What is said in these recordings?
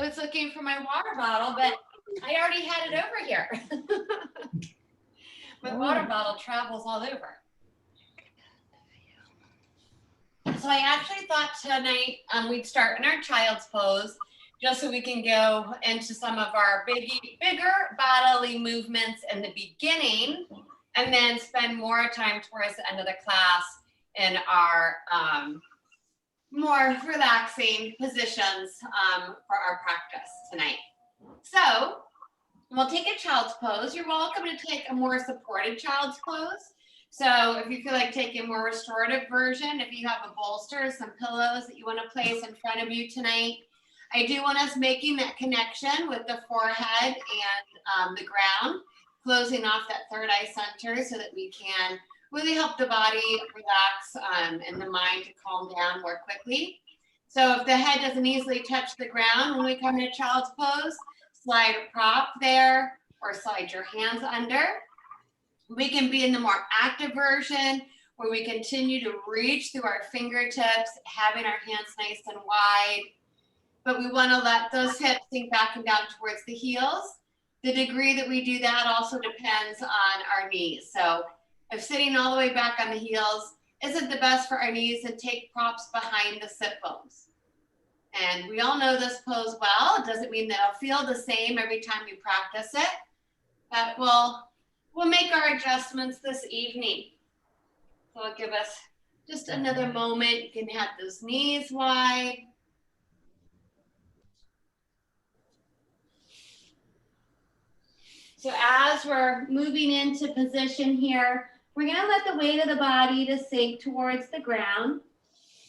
was looking for my water bottle, but I already had it over here. My water bottle travels all over. So I actually thought tonight we'd start in our child's pose, just so we can go into some of our bigger bodily movements in the beginning, and then spend more time towards the end of the class in our more relaxing positions for our practice tonight. So we'll take a child's pose. You're welcome to take a more supported child's pose. So if you feel like taking a more restorative version, if you have a bolster, some pillows that you want to place in front of you tonight. I do want us making that connection with the forehead and the ground, closing off that third eye center so that we can really help the body relax and the mind to calm down more quickly. So if the head doesn't easily touch the ground when we come to child's pose, slide a prop there or slide your hands under. We can be in the more active version where we continue to reach through our fingertips, having our hands nice and wide. But we want to let those hips sink back and down towards the heels. The degree that we do that also depends on our knees. So if sitting all the way back on the heels isn't the best for our knees, then take props behind the sit bones. And we all know this pose well. It doesn't mean that it'll feel the same every time we practice it, but we'll make our adjustments this evening. So it'll give us just another moment. You can have those knees wide. So as we're moving into position here, we're going to let the weight of the body to sink towards the ground.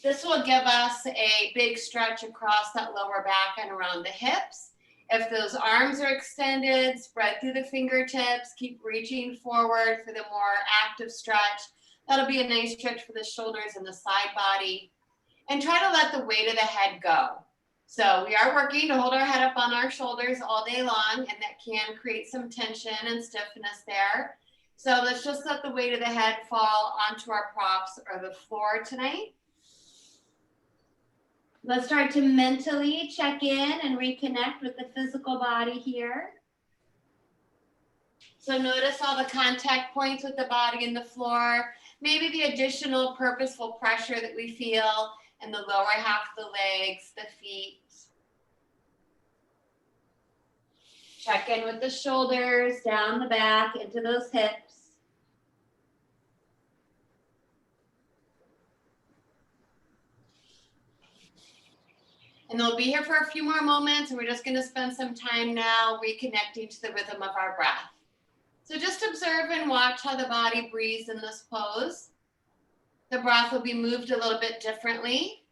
This will give us a big stretch across that lower back and around the hips. If those arms are extended, spread through the fingertips, keep reaching forward for the more active stretch. That'll be a nice stretch for the shoulders and the side body. And try to let the weight of the head go. So we are working to hold our head up on our shoulders all day long, and that can create some tension and stiffness there. So let's just let the weight of the head fall onto our props or the floor tonight. Let's start to mentally check in and reconnect with the physical body here. So notice all the contact points with the body and the floor, maybe the additional purposeful pressure that we feel in the lower half of the legs, the feet. Check in with the shoulders, down the back, into those hips. And they'll be here for a few more moments, and we're just going to spend some time now reconnecting to the rhythm of our breath. So just observe and watch how the body breathes in this pose. The breath will be moved a little bit differently.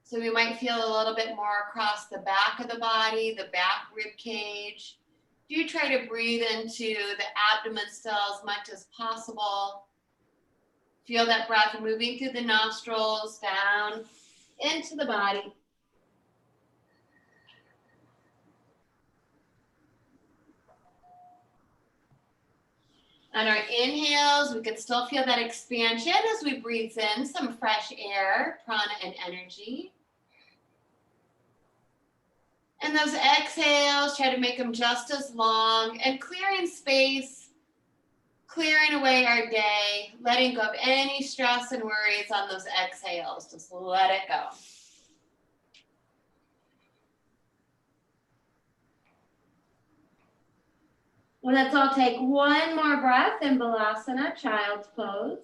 So we might feel a little bit more across the back of the body, the back rib cage. Do try to breathe into the abdomen still as much as possible. Feel that breath moving through the nostrils, down into the body. On our inhales, we can still feel that expansion as we breathe in some fresh air, prana and energy. And those exhales, try to make them just as long and clearing space, clearing away our day, letting go of any stress and worries on those exhales. Just let it go. Well, let's all take one more breath in Balasana, child's pose.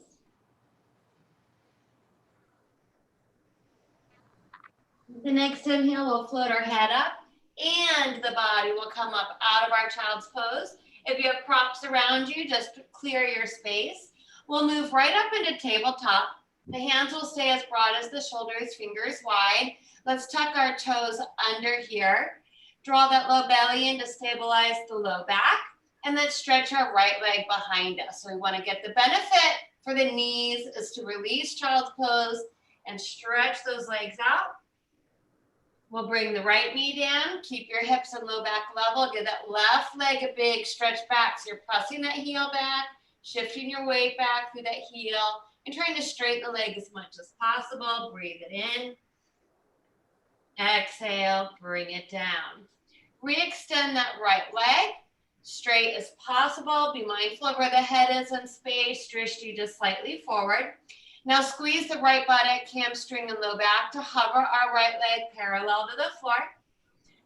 The next inhale, we'll float our head up and the body will come up out of our child's pose. If you have props around you, just clear your space. We'll move right up into tabletop. The hands will stay as broad as the shoulders, fingers wide. Let's tuck our toes under here. Draw that low belly in to stabilize the low back. And let's stretch our right leg behind us. So we want to get the benefit for the knees is to release child's pose and stretch those legs out. We'll bring the right knee down, keep your hips and low back level, give that left leg a big stretch back. So you're pressing that heel back, shifting your weight back through that heel, and trying to straighten the leg as much as possible. Breathe it in. Exhale, bring it down. Re-extend that right leg, straight as possible. Be mindful of where the head is in space, drishti just slightly forward. Now squeeze the right buttock, hamstring, and low back to hover our right leg parallel to the floor.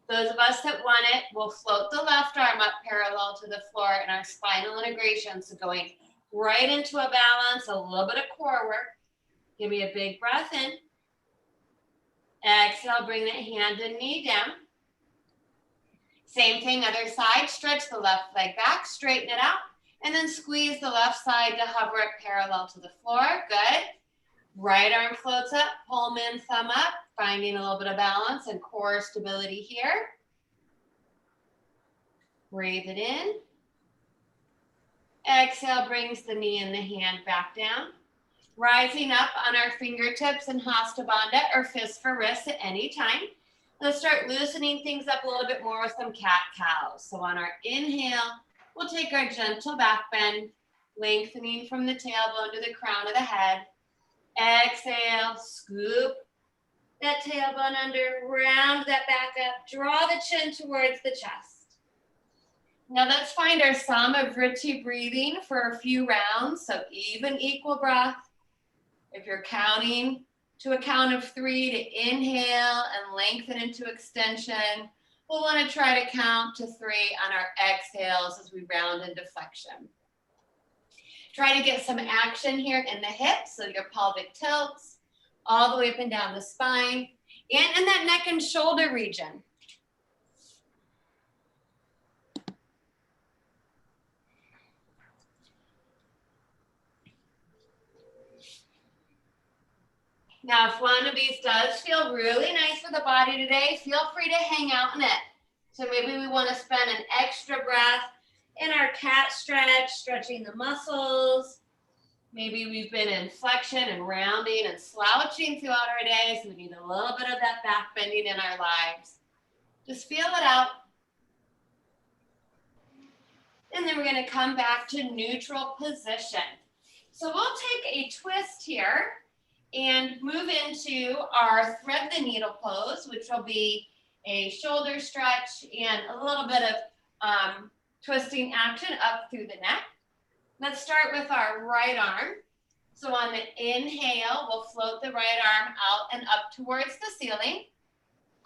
Those of us that want it will float the left arm up parallel to the floor in our spinal integration. So going right into a balance, a little bit of core work. Give me a big breath in. Exhale, bring that hand and knee down. Same thing, other side, stretch the left leg back, straighten it out, and then squeeze the left side to hover it parallel to the floor. Good. Right arm floats up, palm in, thumb up, finding a little bit of balance and core stability here. Breathe it in. Exhale, brings the knee and the hand back down. Rising up on our fingertips in Hasta Bandha or fist for wrist at any time. Let's start loosening things up a little bit more with some cat-cows. So on our inhale, we'll take our gentle back bend, lengthening from the tailbone to the crown of the head. Exhale, scoop that tailbone under, round that back up, draw the chin towards the chest. Now let's find our Samavritti breathing for a few rounds, so even equal breath. If you're counting to a count of 3 to inhale and lengthen into extension, we'll want to try to count to 3 on our exhales as we round into flexion. Try to get some action here in the hips, so your pelvic tilts all the way up and down the spine and in that neck and shoulder region. Now, if one of these does feel really nice for the body today, feel free to hang out in it. So maybe we want to spend an extra breath in our cat stretch, stretching the muscles. Maybe we've been in flexion and rounding and slouching throughout our day, so we need a little bit of that back bending in our lives. Just feel it out. And then we're going to come back to neutral position. So we'll take a twist here and move into our thread the needle pose, which will be a shoulder stretch and a little bit of twisting action up through the neck. Let's start with our right arm. So on the inhale, we'll float the right arm out and up towards the ceiling.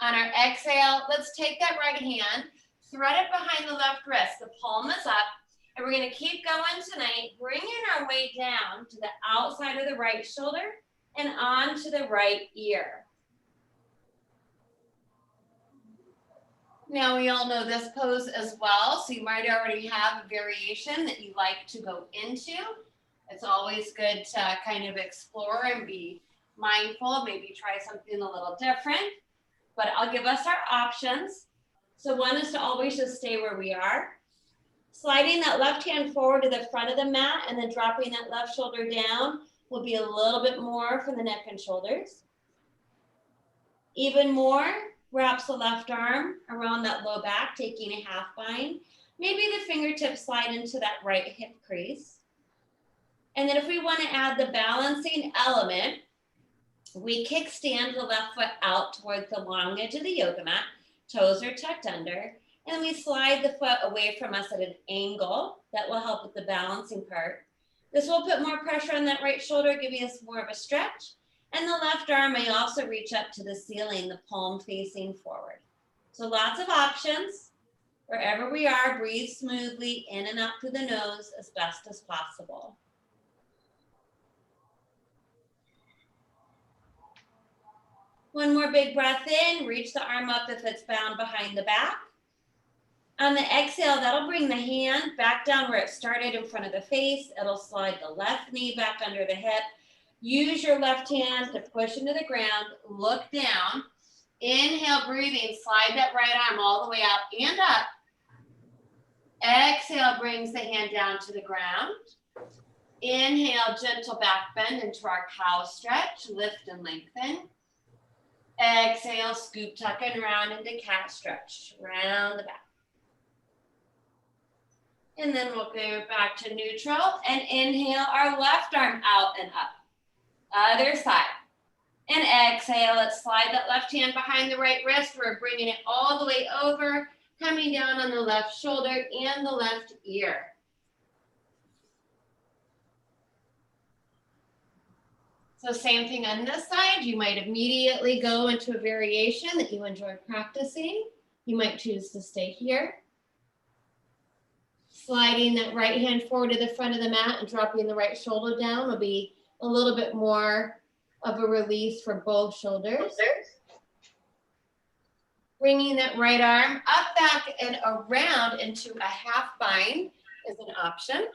On our exhale, let's take that right hand, thread it behind the left wrist. The palm is up, and we're going to keep going tonight, bringing our way down to the outside of the right shoulder and onto the right ear. Now we all know this pose as well, so you might already have a variation that you like to go into. It's always good to kind of explore and be mindful, maybe try something a little different, but I'll give us our options. So one is to always just stay where we are. Sliding that left hand forward to the front of the mat and then dropping that left shoulder down will be a little bit more for the neck and shoulders. Even more, wraps the left arm around that low back, taking a half bind. Maybe the fingertips slide into that right hip crease. And then if we want to add the balancing element, we kickstand the left foot out towards the long edge of the yoga mat. Toes are tucked under. And we slide the foot away from us at an angle that will help with the balancing part. This will put more pressure on that right shoulder, giving us more of a stretch. And the left arm may also reach up to the ceiling, the palm facing forward. So lots of options. Wherever we are, breathe smoothly in and out through the nose as best as possible. One more big breath in, reach the arm up if it's bound behind the back. On the exhale, that'll bring the hand back down where it started in front of the face. It'll slide the left knee back under the hip. Use your left hand to push into the ground, look down. Inhale, breathing, slide that right arm all the way out and up. Exhale, brings the hand down to the ground. Inhale, gentle back bend into our cow stretch, lift and lengthen. Exhale, scoop, tuck and round into cat stretch, round the back. And then we'll go back to neutral and inhale our left arm out and up. Other side. And exhale, let's slide that left hand behind the right wrist. We're bringing it all the way over. coming down on the left shoulder and the left ear. So same thing on this side. You might immediately go into a variation that you enjoy practicing. You might choose to stay here. Sliding that right hand forward to the front of the mat and dropping the right shoulder down will be a little bit more of a release for both shoulders. Bringing that right arm up, back, and around into a half bind is an option.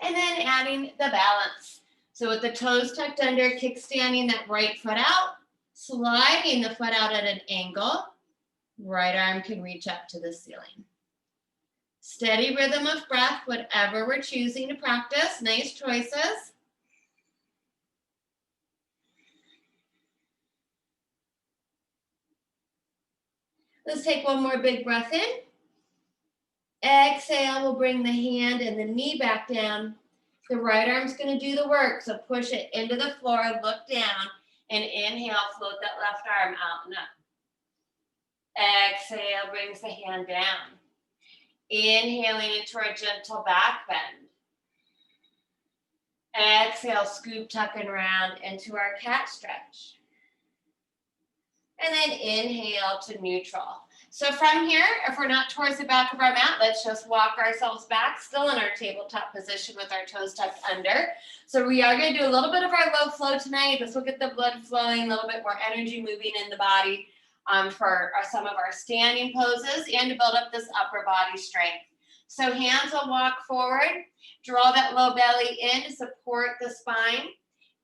And then adding the balance. So with the toes tucked under, kickstanding that right foot out, sliding the foot out at an angle, right arm can reach up to the ceiling. Steady rhythm of breath, whatever we're choosing to practice. Nice choices. Let's take one more big breath in. Exhale, we'll bring the hand and the knee back down. The right arm's going to do the work, so push it into the floor, look down, and inhale, float that left arm out and up. Exhale, brings the hand down. Inhaling into our gentle back bend. Exhale, scoop, tuck, and round into our cat stretch. And then inhale to neutral. So from here, if we're not towards the back of our mat, let's just walk ourselves back, still in our tabletop position with our toes tucked under. So we are going to do a little bit of our low flow tonight. This will get the blood flowing, a little bit more energy moving in the body for some of our standing poses and to build up this upper body strength. So hands will walk forward, draw that low belly in to support the spine.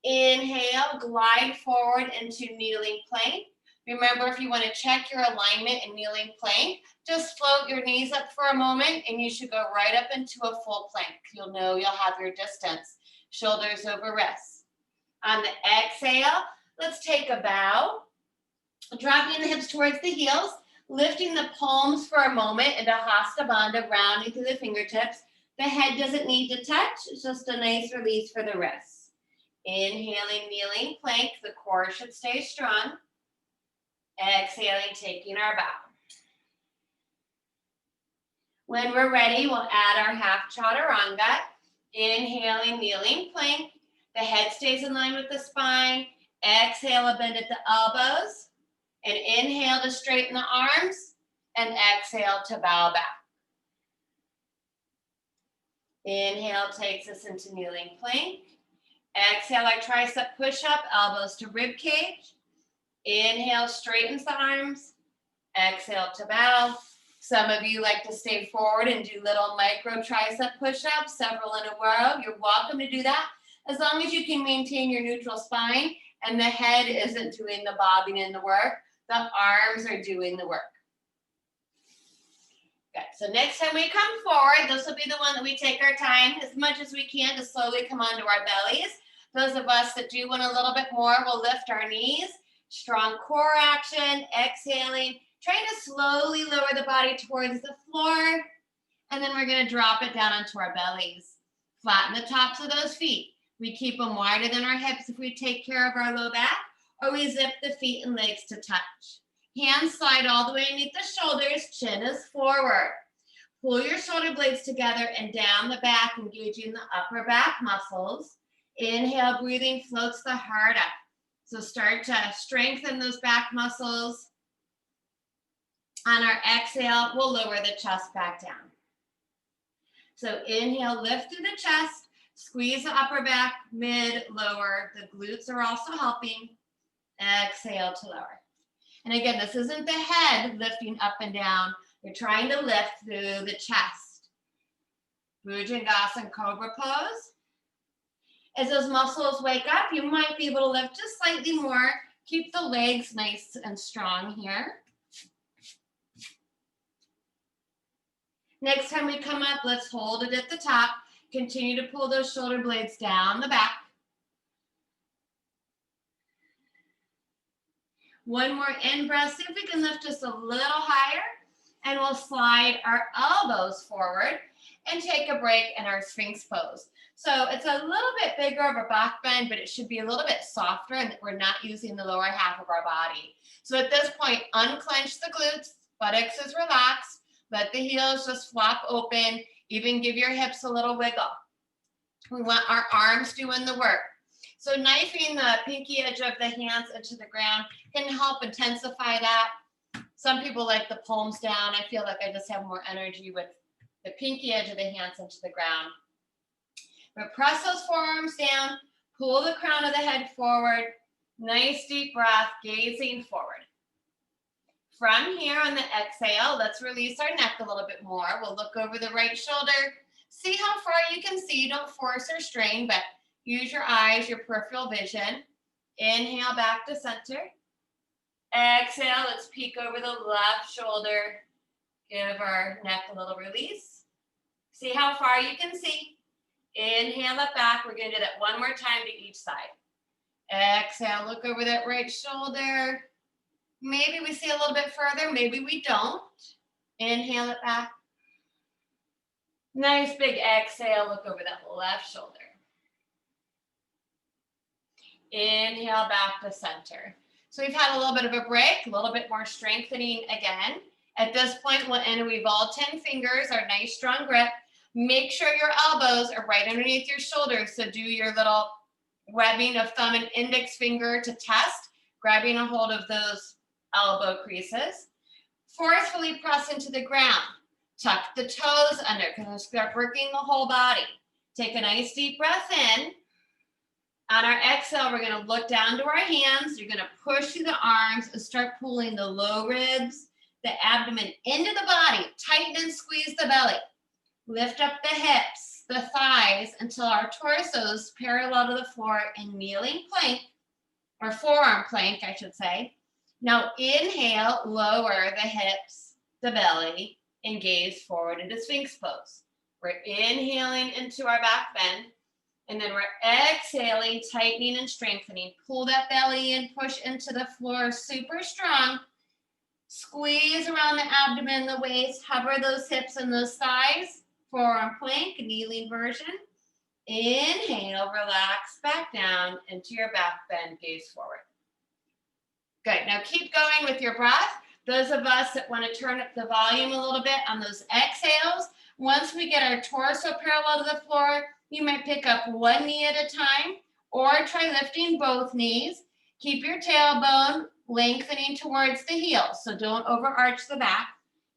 Inhale, glide forward into kneeling plank. Remember, if you want to check your alignment in kneeling plank, just float your knees up for a moment and you should go right up into a full plank. You'll know you'll have your distance. Shoulders over wrists. On the exhale, let's take a bow. Dropping the hips towards the heels, lifting the palms for a moment into Hasta Bandha, rounding through the fingertips. The head doesn't need to touch. It's just a nice release for the wrists. Inhaling, kneeling plank. The core should stay strong. Exhaling, taking our bow. When we're ready, we'll add our half chaturanga. Inhaling, kneeling plank. The head stays in line with the spine. Exhale, a bend at the elbows. And inhale to straighten the arms. And exhale to bow back. Inhale takes us into kneeling plank. Exhale, our tricep push-up, elbows to rib cage. Inhale, straightens the arms. Exhale to bow. Some of you like to stay forward and do little micro tricep push-ups, several in a row. You're welcome to do that, as long as you can maintain your neutral spine and the head isn't doing the bobbing in the work. The arms are doing the work. Good. So next time we come forward, this will be the one that we take our time as much as we can to slowly come onto our bellies. Those of us that do want a little bit more will lift our knees. Strong core action, exhaling, trying to slowly lower the body towards the floor. And then we're going to drop it down onto our bellies. Flatten the tops of those feet. We keep them wider than our hips if we take care of our low back, or we zip the feet and legs to touch. Hands slide all the way underneath the shoulders, chin is forward. Pull your shoulder blades together and down the back, engaging the upper back muscles. Inhale, breathing floats the heart up. So start to strengthen those back muscles. On our exhale, we'll lower the chest back down. So inhale, lift through the chest, squeeze the upper back, mid, lower. The glutes are also helping. Exhale to lower. And again, this isn't the head lifting up and down. You're trying to lift through the chest. Bhujangasana Cobra Pose. As those muscles wake up, you might be able to lift just slightly more. Keep the legs nice and strong here. Next time we come up, let's hold it at the top. Continue to pull those shoulder blades down the back. One more in breath. See if we can lift just a little higher. And we'll slide our elbows forward. and take a break in our Sphinx pose. So it's a little bit bigger of a back bend, but it should be a little bit softer and we're not using the lower half of our body. So at this point, unclench the glutes, buttocks is relaxed, let the heels just flop open, even give your hips a little wiggle. We want our arms doing the work. So knifing the pinky edge of the hands into the ground can help intensify that. Some people like the palms down. I feel like I just have more energy with the pinky edge of the hands into the ground. But press those forearms down, pull the crown of the head forward, nice deep breath, gazing forward. From here on the exhale, let's release our neck a little bit more. We'll look over the right shoulder, see how far you can see. Don't force or strain, but use your eyes, your peripheral vision. Inhale back to center. Exhale, let's peek over the left shoulder. Give our neck a little release. See how far you can see. Inhale it back. We're going to do that one more time to each side. Exhale, look over that right shoulder. Maybe we see a little bit further, maybe we don't. Inhale it back. Nice big exhale, look over that left shoulder. Inhale back to center. So we've had a little bit of a break, a little bit more strengthening again. At this point, we'll interweave all 10 fingers, our nice strong grip. Make sure your elbows are right underneath your shoulders. So do your little webbing of thumb and index finger to test, grabbing a hold of those elbow creases. Forcefully press into the ground. Tuck the toes under because we'll start working the whole body. Take a nice deep breath in. On our exhale, we're going to look down to our hands. You're going to push through the arms and start pulling the low ribs, the abdomen into the body. Tighten and squeeze the belly. Lift up the hips, the thighs until our torso is parallel to the floor in kneeling plank, or forearm plank, I should say. Now inhale, lower the hips, the belly, and gaze forward into Sphinx pose. We're inhaling into our back bend, and then we're exhaling, tightening and strengthening. Pull that belly in, push into the floor, super strong. Squeeze around the abdomen, the waist, hover those hips and those thighs. Forearm plank, kneeling version. Inhale, relax back down into your back bend, gaze forward. Good, now keep going with your breath. Those of us that want to turn up the volume a little bit on those exhales, once we get our torso parallel to the floor, you might pick up one knee at a time or try lifting both knees. Keep your tailbone lengthening towards the heel, so don't overarch the back.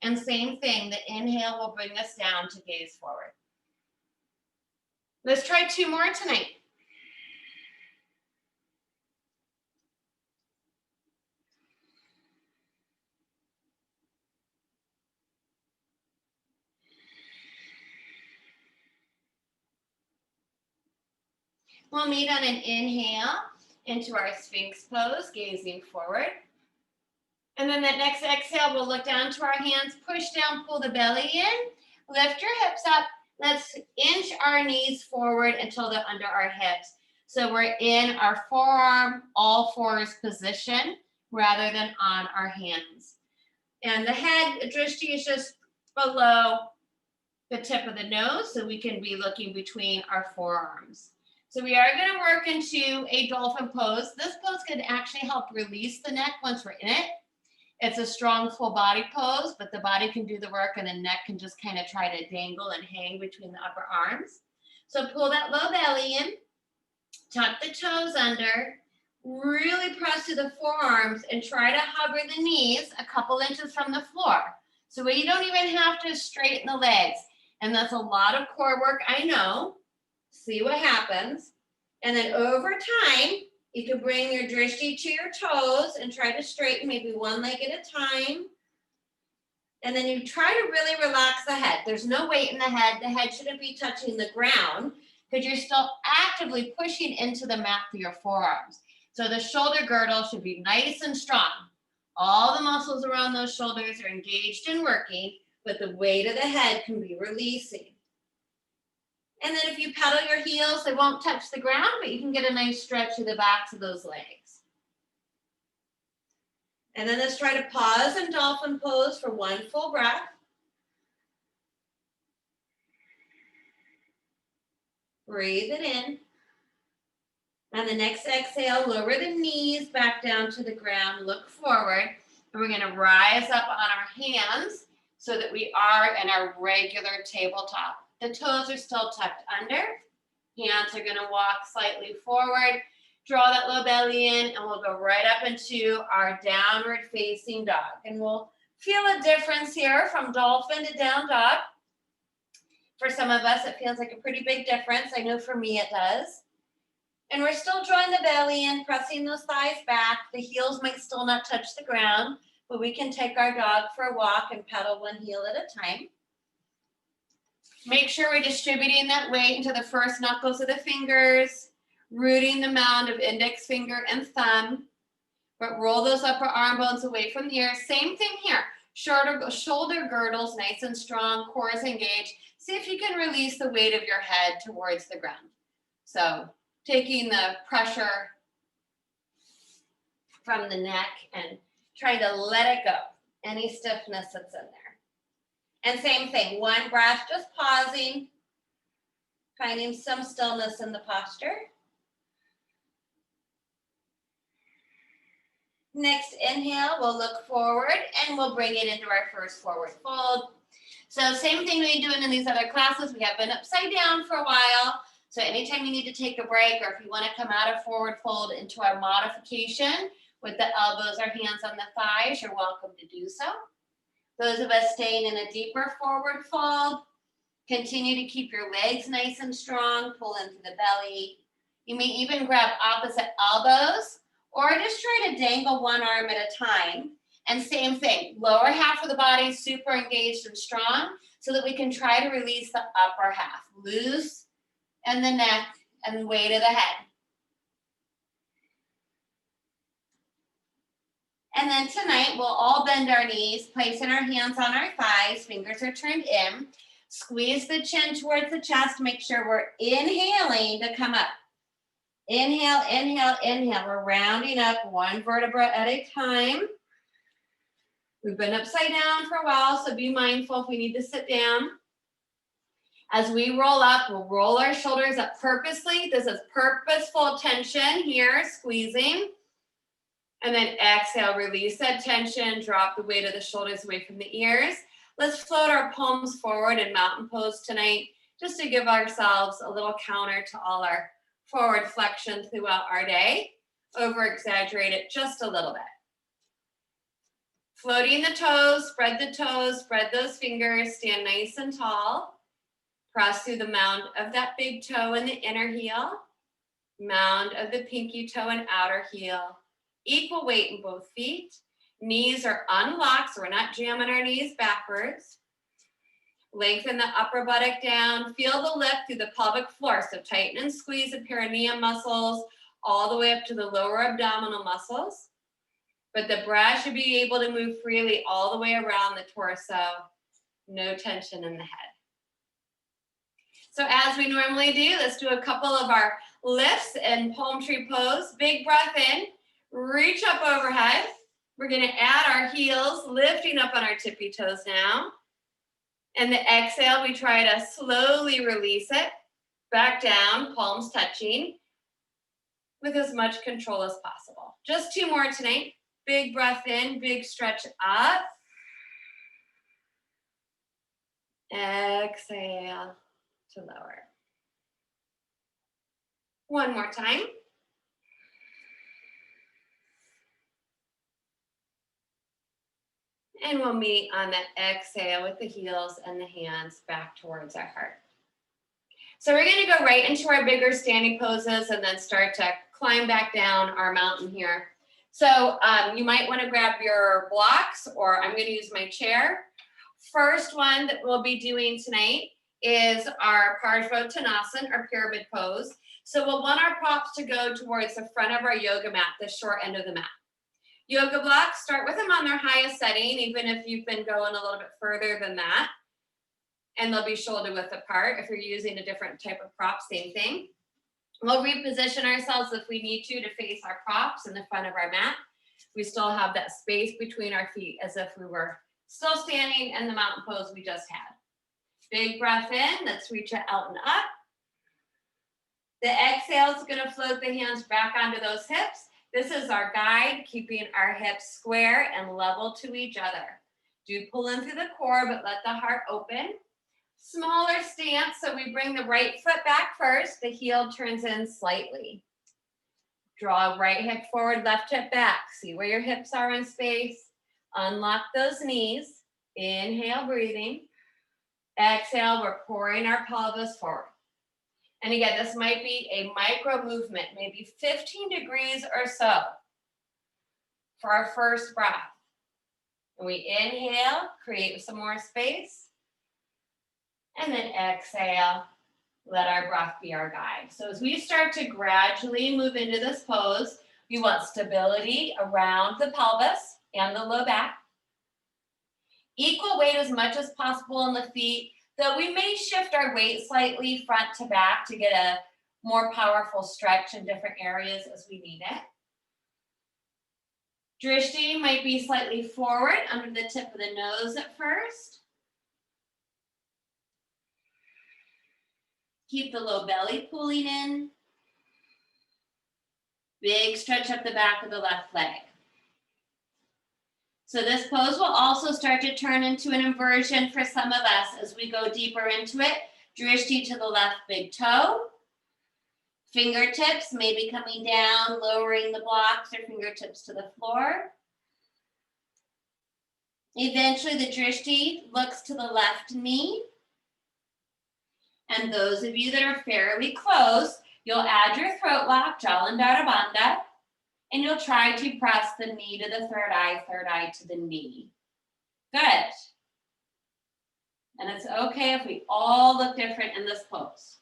And same thing, the inhale will bring us down to gaze forward. Let's try 2 more tonight. We'll meet on an inhale into our Sphinx pose, gazing forward. And then that next exhale, we'll look down to our hands, push down, pull the belly in, lift your hips up. Let's inch our knees forward until they're under our hips. So we're in our forearm, all fours position rather than on our hands. And the head, drishti is just below the tip of the nose, so we can be looking between our forearms. So we are going to work into a dolphin pose. This pose can actually help release the neck once we're in it. It's a strong full body pose, but the body can do the work and the neck can just kind of try to dangle and hang between the upper arms. So pull that low belly in, tuck the toes under, really press to the forearms and try to hover the knees a couple inches from the floor. So you don't even have to straighten the legs. And that's a lot of core work, I know. See what happens. And then over time, you can bring your drishti to your toes and try to straighten maybe one leg at a time. And then you try to really relax the head. There's no weight in the head. The head shouldn't be touching the ground because you're still actively pushing into the mat through your forearms. So the shoulder girdle should be nice and strong. All the muscles around those shoulders are engaged and working, but the weight of the head can be releasing. And then if you pedal your heels, they won't touch the ground, but you can get a nice stretch to the backs of those legs. And then let's try to pause in dolphin pose for one full breath. Breathe it in. On the next exhale, lower the knees back down to the ground, look forward, and we're gonna rise up on our hands so that we are in our regular tabletop. The toes are still tucked under. Hands are gonna walk slightly forward. Draw that low belly in, and we'll go right up into our downward facing dog. And we'll feel a difference here from dolphin to down dog. For some of us, it feels like a pretty big difference. I know for me it does. And we're still drawing the belly in, pressing those thighs back. The heels might still not touch the ground, but we can take our dog for a walk and pedal one heel at a time. Make sure we're distributing that weight into the first knuckles of the fingers, rooting the mound of index finger and thumb, but roll those upper arm bones away from the ears. Same thing here. Shoulder girdles nice and strong, core is engaged. See if you can release the weight of your head towards the ground. So taking the pressure from the neck and trying to let it go, any stiffness that's in there. And same thing, one breath, just pausing, finding some stillness in the posture. Next inhale, we'll look forward and we'll bring it into our first forward fold. So same thing we've been doing in these other classes. We have been upside down for a while. So anytime you need to take a break, or if you want to come out of forward fold into our modification with the elbows or hands on the thighs, you're welcome to do so. Those of us staying in a deeper forward fold, continue to keep your legs nice and strong, pull into the belly. You may even grab opposite elbows, or just try to dangle one arm at a time. And same thing, lower half of the body super engaged and strong, so that we can try to release the upper half. Loose in the neck and weight of the head. And then tonight, we'll all bend our knees, placing our hands on our thighs, fingers are turned in. Squeeze the chin towards the chest, make sure we're inhaling to come up. Inhale, inhale, inhale. We're rounding up one vertebra at a time. We've been upside down for a while, so be mindful if we need to sit down. As we roll up, we'll roll our shoulders up purposely. This is purposeful tension here, squeezing. And then exhale, release that tension, drop the weight of the shoulders away from the ears. Let's float our palms forward in mountain pose tonight, just to give ourselves a little counter to all our forward flexion throughout our day. Over exaggerate it just a little bit. Floating the toes, spread those fingers, stand nice and tall. Press through the mound of that big toe in the inner heel, mound of the pinky toe and outer heel. Equal weight in both feet. Knees are unlocked, so we're not jamming our knees backwards. Lengthen the upper buttock down. Feel the lift through the pelvic floor. So tighten and squeeze the perineum muscles all the way up to the lower abdominal muscles. But the breath should be able to move freely all the way around the torso. No tension in the head. So as we normally do, let's do a couple of our lifts in palm tree pose. Big breath in, reach up overhead. We're gonna add our heels, lifting up on our tippy toes now. And the exhale, we try to slowly release it, back down, palms touching, with as much control as possible. Just two more tonight. Big breath in, big stretch up. Exhale to lower. One more time. And we'll meet on that exhale with the heels and the hands back towards our heart. So we're going to go right into our bigger standing poses and then start to climb back down our mountain here. So you might want to grab your blocks, or I'm going to use my chair. First one that we'll be doing tonight is our Parshvottanasana, or pyramid pose. So we'll want our props to go towards the front of our yoga mat, the short end of the mat. Yoga blocks, start with them on their highest setting, even if you've been going a little bit further than that. And they'll be shoulder width apart. If you're using a different type of prop, same thing. We'll reposition ourselves if we need to face our props in the front of our mat. We still have that space between our feet as if we were still standing in the mountain pose we just had. Big breath in, let's reach it out and up. The exhale is going to float the hands back onto those hips. This is our guide, keeping our hips square and level to each other. Do pull in through the core, but let the heart open. Smaller stance, so we bring the right foot back first. The heel turns in slightly. Draw right hip forward, left hip back. See where your hips are in space. Unlock those knees. Inhale, breathing. Exhale, we're pouring our pelvis forward. And again, this might be a micro movement, maybe 15 degrees or so for our first breath. And we inhale, create some more space. And then exhale, let our breath be our guide. So as we start to gradually move into this pose, we want stability around the pelvis and the low back. Equal weight as much as possible on the feet, though we may shift our weight slightly front to back to get a more powerful stretch in different areas as we need it. Drishti might be slightly forward under the tip of the nose at first. Keep the low belly pulling in. Big stretch up the back of the left leg. So this pose will also start to turn into an inversion for some of us as we go deeper into it. Drishti to the left big toe. Fingertips maybe coming down, lowering the blocks or fingertips to the floor. Eventually the drishti looks to the left knee. And those of you that are fairly close, you'll add your throat lock, Jalandhara Bandha, and you'll try to press the knee to the third eye to the knee. Good. And it's okay if we all look different in this pose.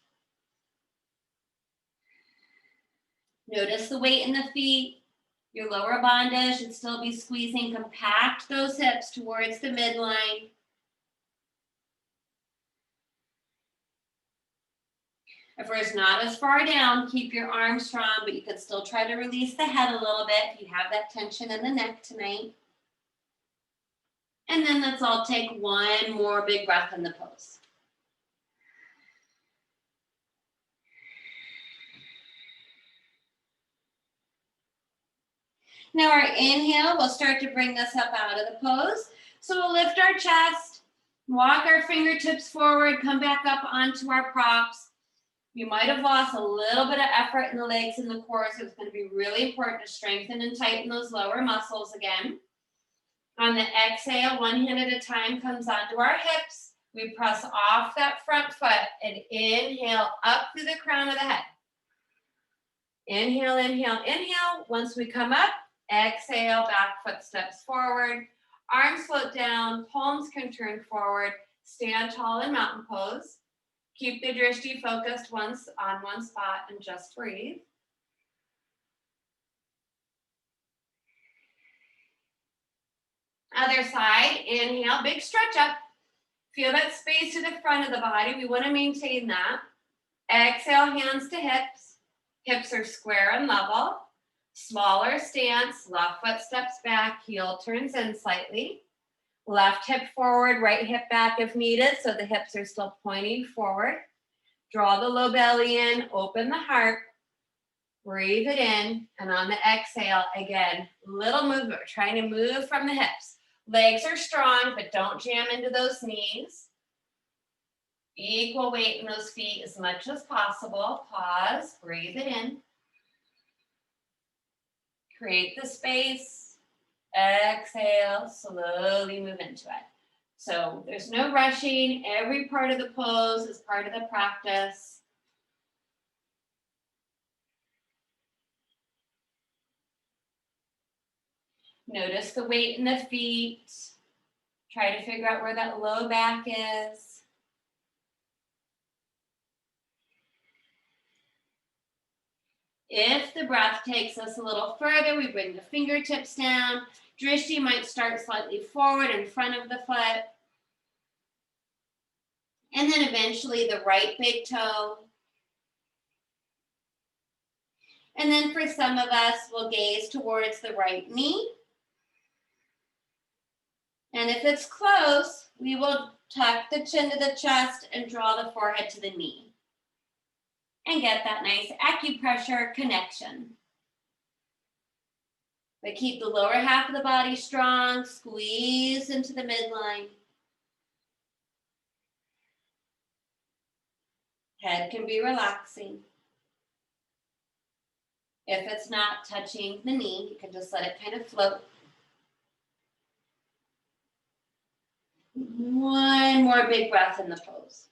Notice the weight in the feet. Your lower bandha should still be squeezing. Compact those hips towards the midline. If it's not as far down, keep your arms strong, but you can still try to release the head a little bit if you have that tension in the neck tonight. And then let's all take one more big breath in the pose. Now our inhale, we'll start to bring this up out of the pose. So we'll lift our chest, walk our fingertips forward, come back up onto our props. You might have lost a little bit of effort in the legs and the core, so it's going to be really important to strengthen and tighten those lower muscles again. On the exhale, one hand at a time comes onto our hips. We press off that front foot and inhale up through the crown of the head. Inhale, inhale, inhale. Once we come up, exhale, back foot steps forward. Arms float down, palms can turn forward. Stand tall in mountain pose. Keep the drishti focused once on one spot and just breathe. Other side, inhale, big stretch up. Feel that space to the front of the body. We want to maintain that. Exhale, hands to hips. Hips are square and level. Smaller stance, left foot steps back, heel turns in slightly. Left hip forward, right hip back if needed, so the hips are still pointing forward. Draw the low belly in, open the heart. Breathe it in, and on the exhale, again, little movement. We're trying to move from the hips. Legs are strong, but don't jam into those knees. Equal weight in those feet as much as possible. Pause, breathe it in. Create the space. Exhale, slowly move into it. So there's no rushing. Every part of the pose is part of the practice. Notice the weight in the feet. Try to figure out where that low back is. If the breath takes us a little further, we bring the fingertips down. Drishti might start slightly forward in front of the foot. And then eventually the right big toe. And then for some of us, we'll gaze towards the right knee. And if it's close, we will tuck the chin to the chest and draw the forehead to the knee. and get that nice acupressure connection. But keep the lower half of the body strong, squeeze into the midline. Head can be relaxing. If it's not touching the knee, you can just let it kind of float. One more big breath in the pose.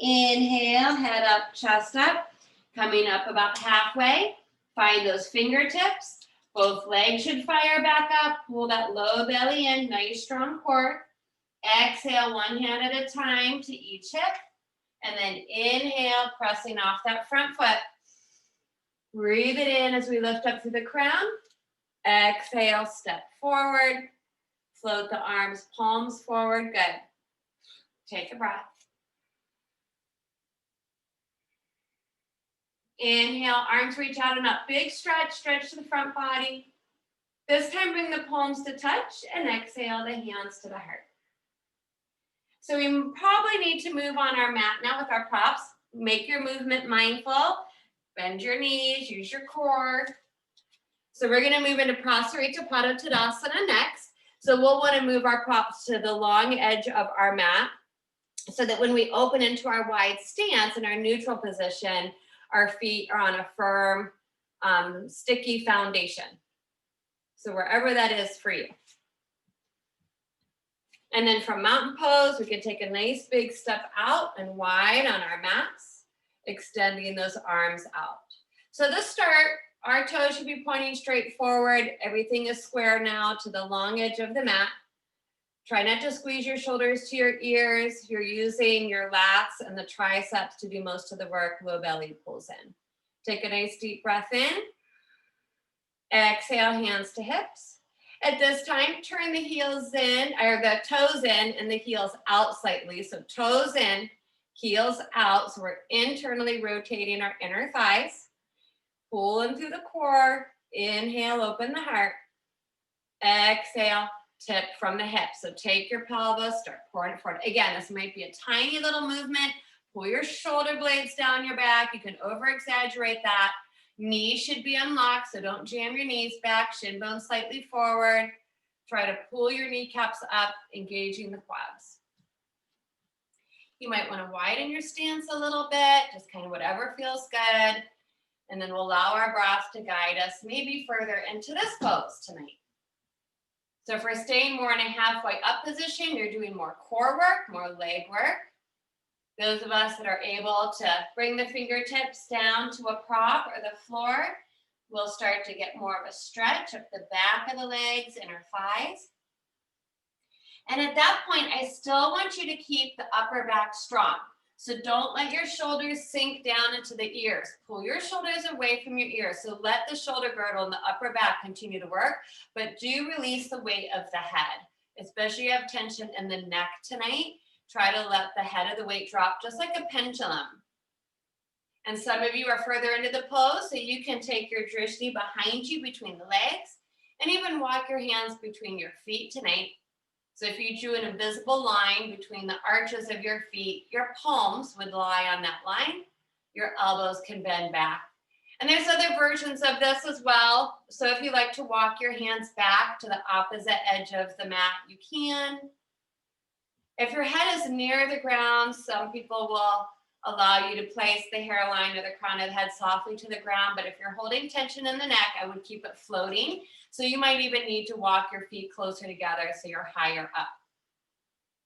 Inhale, head up, chest up. Coming up about halfway. Find those fingertips. Both legs should fire back up. Pull that low belly in, nice strong core. Exhale, one hand at a time to each hip. And then inhale, pressing off that front foot. Breathe it in as we lift up through the crown. Exhale, step forward. Float the arms, palms forward. Good. Take a breath. Inhale, arms reach out and up. Big stretch, stretch to the front body. This time, bring the palms to touch and exhale the hands to the heart. So we probably need to move on our mat now with our props. Make your movement mindful. Bend your knees, use your core. So we're gonna move into Prasarita Padottanasana next. So we'll wanna move our props to the long edge of our mat so that when we open into our wide stance in our neutral position, our feet are on a firm, sticky foundation. So wherever that is for you. And then from mountain pose, we can take a nice big step out and wide on our mats, extending those arms out. So to start, our toes should be pointing straight forward. Everything is square now to the long edge of the mat. Try not to squeeze your shoulders to your ears. You're using your lats and the triceps to do most of the work. Low belly pulls in. Take a nice deep breath in. Exhale, hands to hips. At this time, turn the heels in, or the toes in and the heels out slightly. So toes in, heels out. So we're internally rotating our inner thighs. Pulling through the core. Inhale, open the heart. Exhale, tip from the hip. So take your pelvis, start pouring it forward. Again, this might be a tiny little movement. Pull your shoulder blades down your back. You can over-exaggerate that. Knees should be unlocked, so don't jam your knees back. Shin bones slightly forward. Try to pull your kneecaps up, engaging the quads. You might want to widen your stance a little bit, just kind of whatever feels good. And then we'll allow our breath to guide us maybe further into this pose tonight. So if we're staying more in a halfway up position, you're doing more core work, more leg work. Those of us that are able to bring the fingertips down to a prop or the floor, we'll start to get more of a stretch of the back of the legs, inner thighs. And at that point, I still want you to keep the upper back strong. So don't let your shoulders sink down into the ears. Pull your shoulders away from your ears. So let the shoulder girdle and the upper back continue to work, but do release the weight of the head, especially if you have tension in the neck tonight. Try to let the head of the weight drop just like a pendulum. And some of you are further into the pose, so you can take your drishti behind you between the legs and even walk your hands between your feet tonight. So if you drew an invisible line between the arches of your feet, your palms would lie on that line. Your elbows can bend back. And there's other versions of this as well. So if you like to walk your hands back to the opposite edge of the mat, you can. If your head is near the ground, some people will allow you to place the hairline or the crown of the head softly to the ground. But if you're holding tension in the neck, I would keep it floating. So you might even need to walk your feet closer together so you're higher up.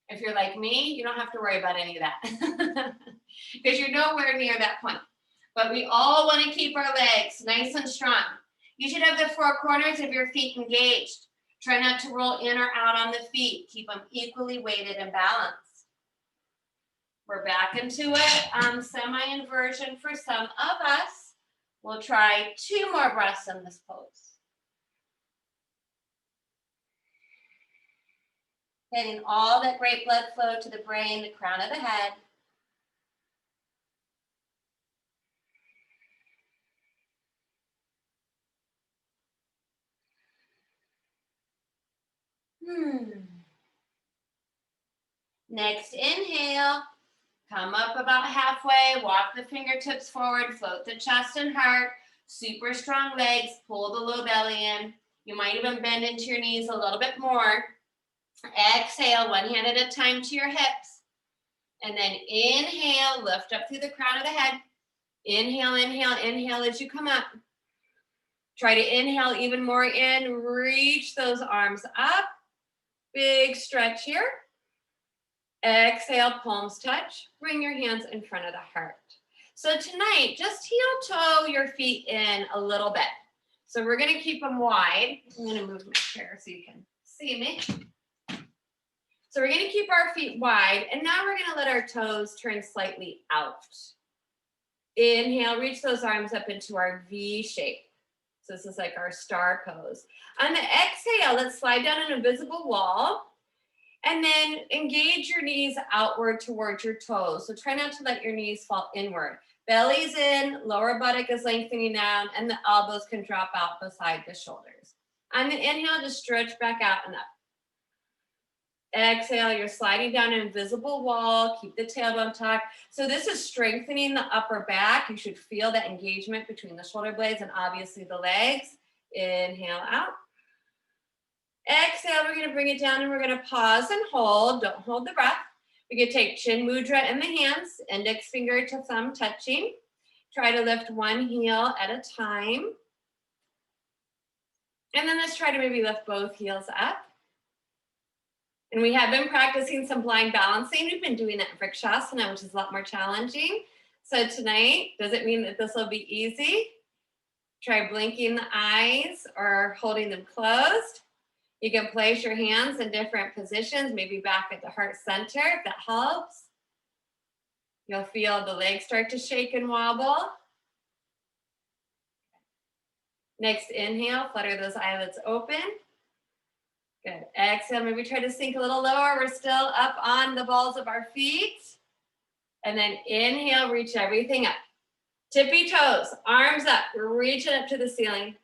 If you're like me, you don't have to worry about any of that because you're nowhere near that point. But we all want to keep our legs nice and strong. You should have the four corners of your feet engaged. Try not to roll in or out on the feet. Keep them equally weighted and balanced. We're back into it. Semi-inversion for some of us. We'll try 2 more breaths in this pose. Getting all that great blood flow to the brain, the crown of the head. Next inhale, come up about halfway, walk the fingertips forward, float the chest and heart, super strong legs, pull the low belly in. You might even bend into your knees a little bit more. Exhale, one hand at a time to your hips. And then inhale, lift up through the crown of the head. Inhale, inhale, inhale as you come up. Try to inhale even more in, reach those arms up. Big stretch here. Exhale, palms touch. Bring your hands in front of the heart. So tonight, just heel toe your feet in a little bit. So we're gonna keep them wide. I'm gonna move my chair so you can see me. So we're gonna keep our feet wide, and now we're gonna let our toes turn slightly out. Inhale, reach those arms up into our V shape. So this is like our star pose. On the exhale, let's slide down an invisible wall. And then engage your knees outward towards your toes. So try not to let your knees fall inward. Belly's in, lower buttock is lengthening down, and the elbows can drop out beside the shoulders. On the inhale, just stretch back out and up. Exhale, you're sliding down an invisible wall. Keep the tailbone tucked. So this is strengthening the upper back. You should feel that engagement between the shoulder blades and obviously the legs. Inhale out. Exhale, we're going to bring it down and we're going to pause and hold. Don't hold the breath. We can take chin mudra in the hands, index finger to thumb touching. Try to lift one heel at a time. And then let's try to maybe lift both heels up. And we have been practicing some blind balancing. We've been doing that in Marichyasana, which is a lot more challenging. So tonight, doesn't mean that this will be easy. Try blinking the eyes or holding them closed. You can place your hands in different positions, maybe back at the heart center, if that helps. You'll feel the legs start to shake and wobble. Next inhale, flutter those eyelids open. Good. Exhale, maybe try to sink a little lower. We're still up on the balls of our feet. And then inhale, reach everything up. Tippy toes, arms up, reach it up to the ceiling.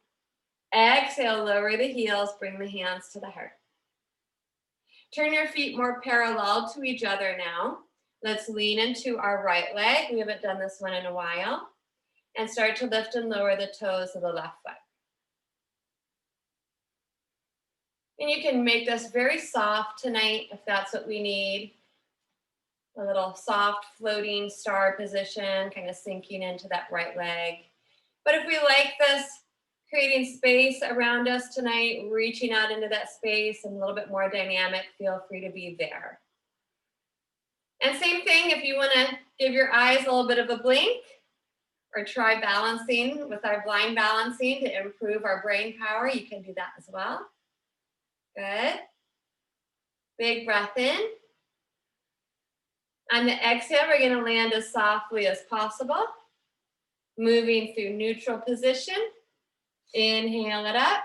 Exhale, lower the heels, bring the hands to the heart. Turn your feet more parallel to each other now. Let's lean into our right leg. We haven't done this one in a while. And start to lift and lower the toes of the left foot. And you can make this very soft tonight if that's what we need. A little soft floating star position, kind of sinking into that right leg. But if we like this, creating space around us tonight, reaching out into that space and a little bit more dynamic, feel free to be there. And same thing, if you want to give your eyes a little bit of a blink or try balancing with our blind balancing to improve our brain power, you can do that as well. Good. Big breath in. On the exhale, we're going to land as softly as possible, moving through neutral position. Inhale it up.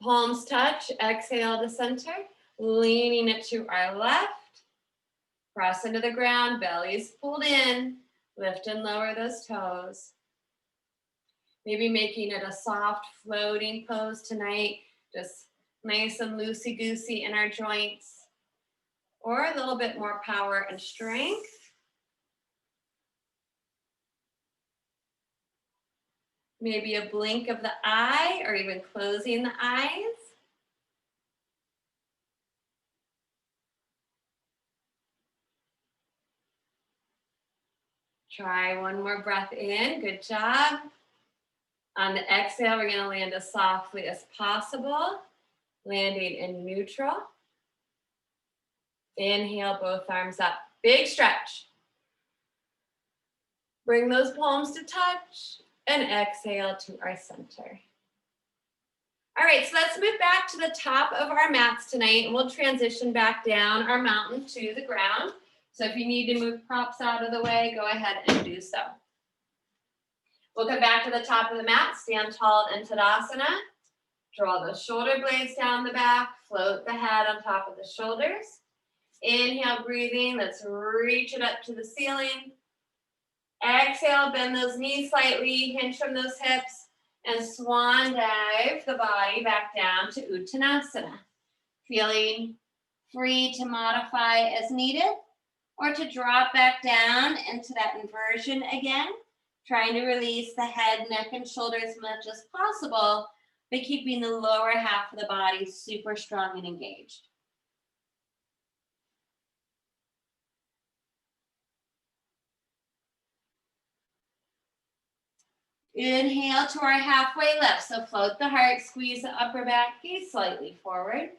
Palms touch. Exhale to center. Leaning it to our left. Press into the ground. Belly's pulled in. Lift and lower those toes. Maybe making it a soft floating pose tonight. Just nice and loosey-goosey in our joints. Or a little bit more power and strength. Maybe a blink of the eye or even closing the eyes. Try one more breath in. Good job. On the exhale, we're going to land as softly as possible, landing in neutral. Inhale, both arms up. Big stretch. Bring those palms to touch and exhale to our center. All right, so let's move back to the top of our mats tonight and we'll transition back down our mountain to the ground. So if you need to move props out of the way, go ahead and do so. We'll come back to the top of the mat, stand tall in Tadasana. Draw the shoulder blades down the back, float the head on top of the shoulders. Inhale, breathing. Let's reach it up to the ceiling. Exhale, bend those knees slightly, hinge from those hips. And swan dive the body back down to Uttanasana. Feeling free to modify as needed or to drop back down into that inversion again, trying to release the head, neck, and shoulders as much as possible, but keeping the lower half of the body super strong and engaged. Inhale to our halfway lift. So float the heart, squeeze the upper back, gaze slightly forward.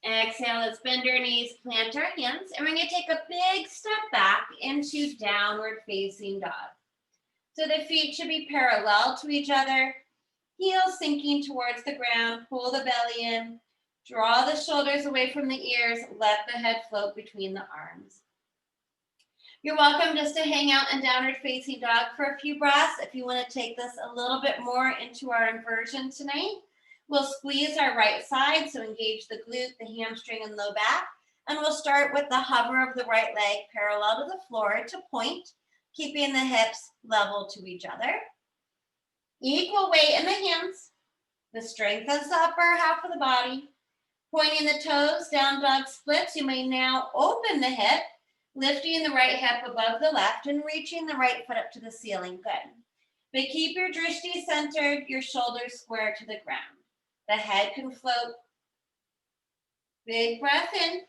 Exhale, let's bend our knees, plant our hands, and we're going to take a big step back into downward facing dog. So the feet should be parallel to each other, heels sinking towards the ground, pull the belly in, draw the shoulders away from the ears, let the head float between the arms. You're welcome just to hang out in downward facing dog for a few breaths. If you want to take this a little bit more into our inversion tonight, we'll squeeze our right side, so engage the glute, the hamstring, and low back. And we'll start with the hover of the right leg parallel to the floor to point, keeping the hips level to each other. Equal weight in the hands. This strengthens the upper half of the body. Pointing the toes, down dog splits. You may now open the hip, lifting the right hip above the left and reaching the right foot up to the ceiling. Good. But keep your drishti centered, your shoulders square to the ground. The head can float. Big breath in.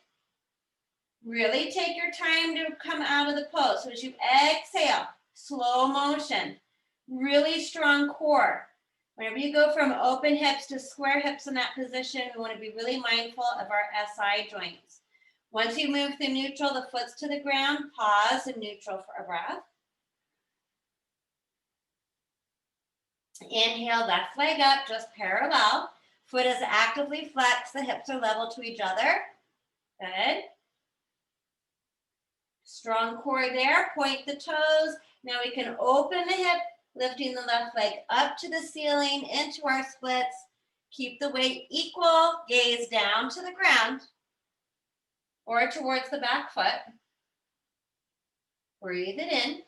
Really take your time to come out of the pose. So as you exhale, slow motion, really strong core. Whenever you go from open hips to square hips in that position, we want to be really mindful of our SI joints. Once you move through neutral, the foot's to the ground, pause in neutral for a breath. Inhale, left leg up, just parallel. Foot is actively flexed, the hips are level to each other. Good. Strong core there, point the toes. Now we can open the hip, lifting the left leg up to the ceiling, into our splits. Keep the weight equal, gaze down to the ground or towards the back foot. Breathe it in.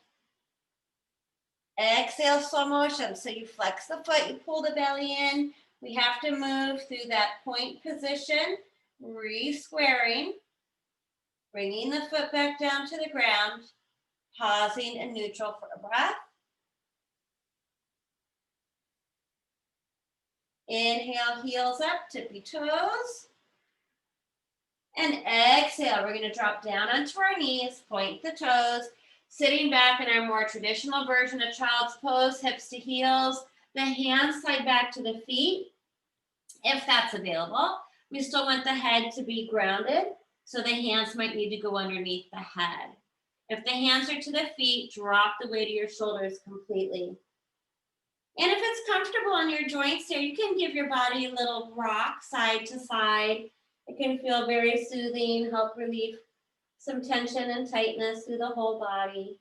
Exhale, slow motion. So you flex the foot, you pull the belly in. We have to move through that point position, re-squaring, bringing the foot back down to the ground, pausing in neutral for a breath. Inhale, heels up, tippy toes. And exhale, we're going to drop down onto our knees, point the toes, sitting back in our more traditional version of child's pose, hips to heels. The hands slide back to the feet, if that's available. We still want the head to be grounded, so the hands might need to go underneath the head. If the hands are to the feet, drop the weight of your shoulders completely. And if it's comfortable on your joints here, you can give your body a little rock side to side. It can feel very soothing, help relieve some tension and tightness through the whole body.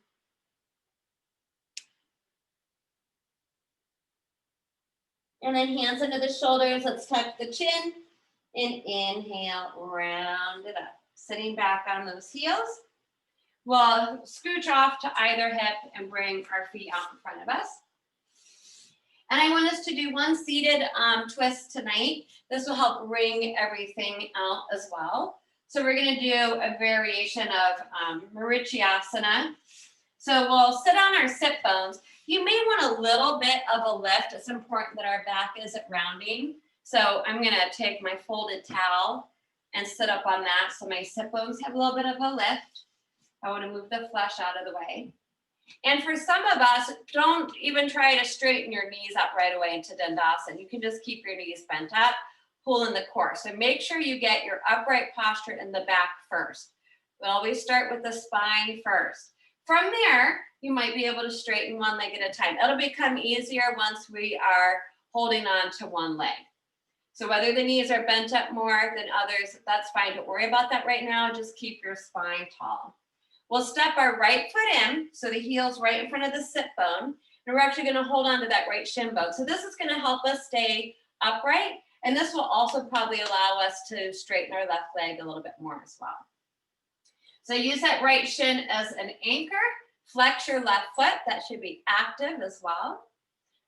And then hands under the shoulders. Let's tuck the chin and inhale, round it up. Sitting back on those heels. We'll scooch off to either hip and bring our feet out in front of us. And I want us to do one seated twist tonight. This will help bring everything out as well. So we're going to do a variation of Marichyasana. So we'll sit on our sit bones. You may want a little bit of a lift. It's important that our back isn't rounding. So I'm going to take my folded towel and sit up on that so my sit bones have a little bit of a lift. I want to move the flesh out of the way. And for some of us, don't even try to straighten your knees up right away into Dandasana. You can just keep your knees bent up, pull in the core. So make sure you get your upright posture in the back first. We always start with the spine first. From there, you might be able to straighten one leg at a time. It'll become easier once we are holding on to one leg. So whether the knees are bent up more than others, that's fine. Don't worry about that right now. Just keep your spine tall. We'll step our right foot in, so the heel's right in front of the sit bone, and we're actually going to hold on to that right shin bone. So this is going to help us stay upright, and this will also probably allow us to straighten our left leg a little bit more as well. So use that right shin as an anchor, flex your left foot, that should be active as well.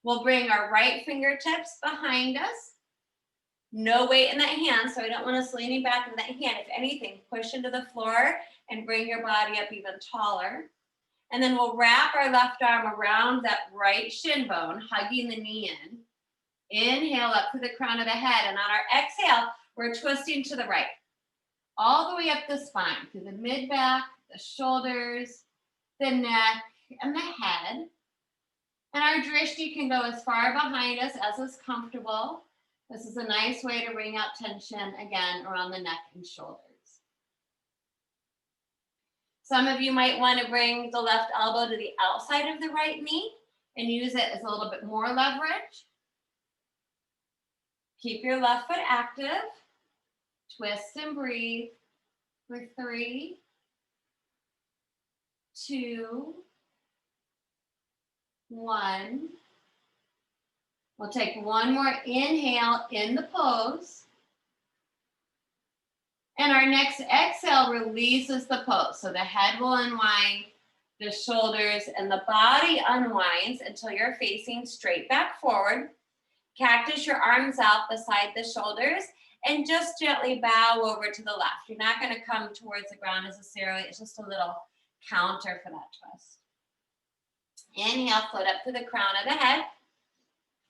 We'll bring our right fingertips behind us. No weight in that hand, so I don't want us leaning back in that hand. If anything, push into the floor and bring your body up even taller. And then we'll wrap our left arm around that right shin bone, hugging the knee in. Inhale up to the crown of the head, and on our exhale, we're twisting to the right. All the way up the spine, through the mid-back, the shoulders, the neck, and the head. And our drishti can go as far behind us as is comfortable. This is a nice way to wring out tension, again, around the neck and shoulders. Some of you might want to bring the left elbow to the outside of the right knee and use it as a little bit more leverage. Keep your left foot active. Twist and breathe for 3, 2, 1. We'll take one more inhale in the pose. And our next exhale releases the pose. So the head will unwind, the shoulders, and the body unwinds until you're facing straight back forward. Cactus your arms out beside the shoulders and just gently bow over to the left. You're not going to come towards the ground necessarily. It's just a little counter for that twist. Inhale, float up to the crown of the head.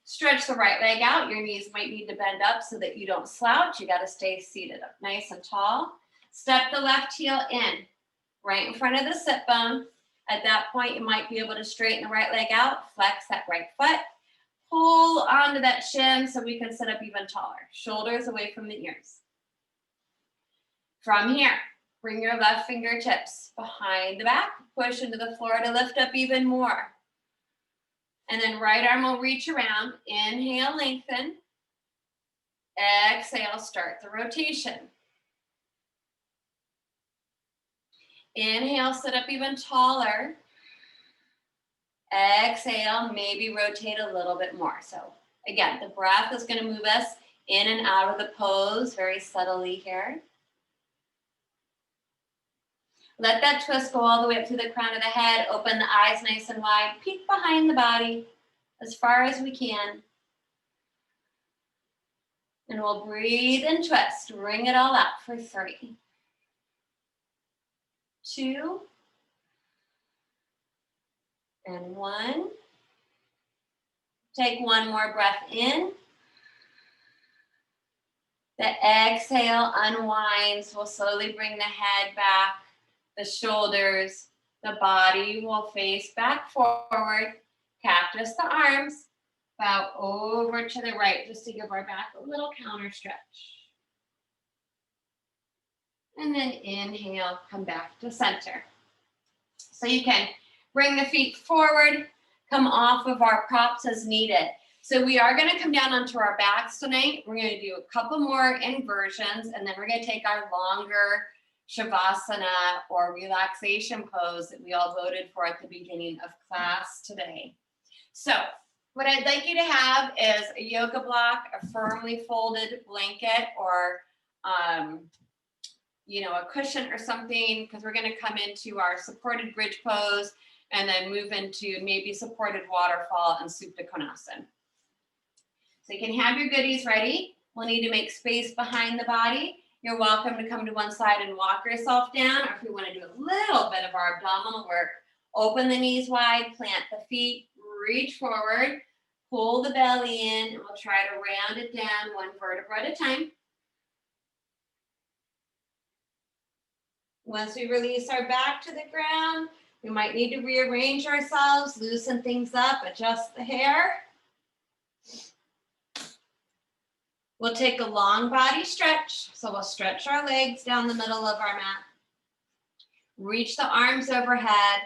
Stretch the right leg out. Your knees might need to bend up so that you don't slouch. You got to stay seated up nice and tall. Step the left heel in, right in front of the sit bone. At that point, you might be able to straighten the right leg out, flex that right foot, pull onto that shin so we can sit up even taller. Shoulders away from the ears. From here, bring your left fingertips behind the back, push into the floor to lift up even more. And then right arm will reach around. Inhale, lengthen. Exhale, start the rotation. Inhale, sit up even taller. Exhale, maybe rotate a little bit more. So again, the breath is going to move us in and out of the pose very subtly here. Let that twist go all the way up to the crown of the head. Open the eyes nice and wide. Peek behind the body as far as we can. And we'll breathe and twist. Wring it all out for 3, 2, and 1. Take one more breath in. The exhale unwinds. We'll slowly bring the head back. The shoulders, the body will face back forward. Cactus the arms. Bow over to the right just to give our back a little counter stretch. And then inhale, come back to center. So you can bring the feet forward, come off of our props as needed. So we are going to come down onto our backs tonight. We're going to do a couple more inversions, and then we're going to take our longer Shavasana or relaxation pose that we all voted for at the beginning of class today. So what I'd like you to have is a yoga block, a firmly folded blanket, or a cushion or something, because we're going to come into our supported bridge pose and then move into maybe supported waterfall and Supta Konasana. So you can have your goodies ready. We'll need to make space behind the body. You're welcome to come to one side and walk yourself down, or if we want to do a little bit of our abdominal work, open the knees wide, plant the feet, reach forward, pull the belly in, and we'll try to round it down one vertebra at a time. Once we release our back to the ground, we might need to rearrange ourselves, loosen things up, adjust the hair. We'll take a long body stretch. So we'll stretch our legs down the middle of our mat. Reach the arms overhead.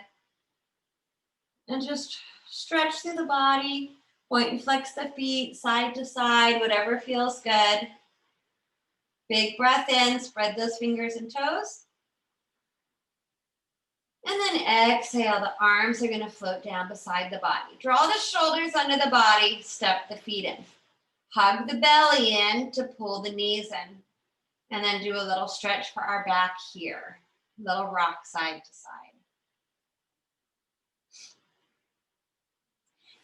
And just stretch through the body. Point and flex the feet side to side, whatever feels good. Big breath in, spread those fingers and toes. And then exhale, the arms are going to float down beside the body. Draw the shoulders under the body, step the feet in. Hug the belly in to pull the knees in. And then do a little stretch for our back here. Little rock side to side.